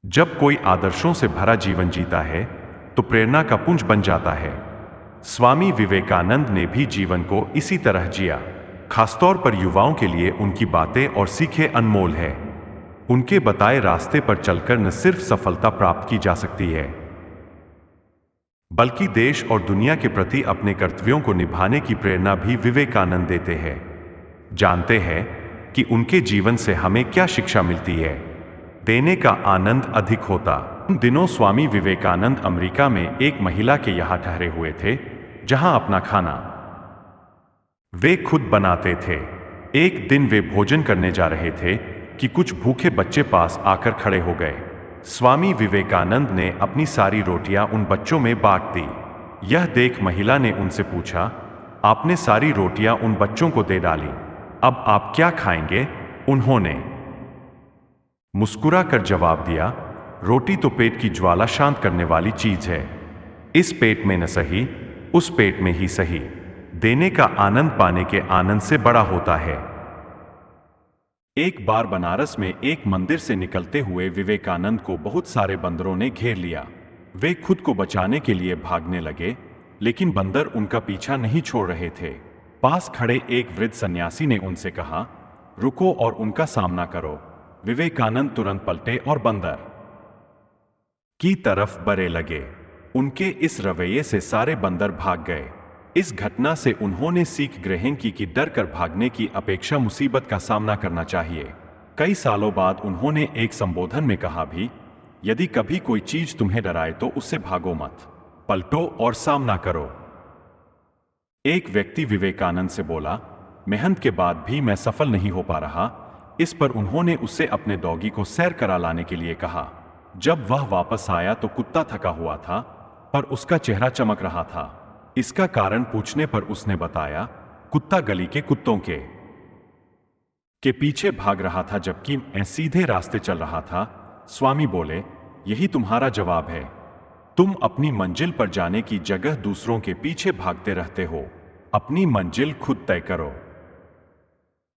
जब कोई आदर्शों से भरा जीवन जीता है तो प्रेरणा का पुंज बन जाता है। स्वामी विवेकानंद ने भी जीवन को इसी तरह जिया। खासतौर पर युवाओं के लिए उनकी बातें और सीखें अनमोल है। उनके बताए रास्ते पर चलकर न सिर्फ सफलता प्राप्त की जा सकती है, बल्कि देश और दुनिया के प्रति अपने कर्तव्यों को निभाने की प्रेरणा भी विवेकानंद देते हैं। जानते हैं कि उनके जीवन से हमें क्या शिक्षा मिलती है। देने का आनंद अधिक होता। उन दिनों स्वामी विवेकानंद अमेरिका में एक महिला के यहाँ ठहरे हुए थे, जहां अपना खाना वे खुद बनाते थे। एक दिन वे भोजन करने जा रहे थे कि कुछ भूखे बच्चे पास आकर खड़े हो गए। स्वामी विवेकानंद ने अपनी सारी रोटियां उन बच्चों में बांट दी। यह देख महिला ने उनसे पूछा, आपने सारी रोटियां उन बच्चों को दे डाली, अब आप क्या खाएंगे? उन्होंने मुस्कुरा कर जवाब दिया, रोटी तो पेट की ज्वाला शांत करने वाली चीज है। इस पेट में न सही, उस पेट में ही सही। देने का आनंद पाने के आनंद से बड़ा होता है। एक बार बनारस में एक मंदिर से निकलते हुए विवेकानंद को बहुत सारे बंदरों ने घेर लिया। वे खुद को बचाने के लिए भागने लगे, लेकिन बंदर उनका पीछा नहीं छोड़ रहे थे। पास खड़े एक वृद्ध सन्यासी ने उनसे कहा, रुको और उनका सामना करो। विवेकानंद तुरंत पलटे और बंदर की तरफ बढ़ने लगे। उनके इस रवैये से सारे बंदर भाग गए। इस घटना से उन्होंने सीख ग्रहण की कि डर कर भागने की अपेक्षा मुसीबत का सामना करना चाहिए। कई सालों बाद उन्होंने एक संबोधन में कहा भी, यदि कभी कोई चीज तुम्हें डराए तो उससे भागो मत, पलटो और सामना करो। एक व्यक्ति विवेकानंद से बोला, मेहनत के बाद भी मैं सफल नहीं हो पा रहा। इस पर उन्होंने उससे अपने डॉगी को सैर करा लाने के लिए कहा। जब वह वापस आया तो कुत्ता थका हुआ था, पर उसका चेहरा चमक रहा था। इसका कारण पूछने पर उसने बताया, कुत्ता गली के कुत्तों के पीछे भाग रहा था, जबकि मैं सीधे रास्ते चल रहा था। स्वामी बोले, यही तुम्हारा जवाब है। तुम अपनी मंजिल पर जाने की जगह दूसरों के पीछे भागते रहते हो। अपनी मंजिल खुद तय करो।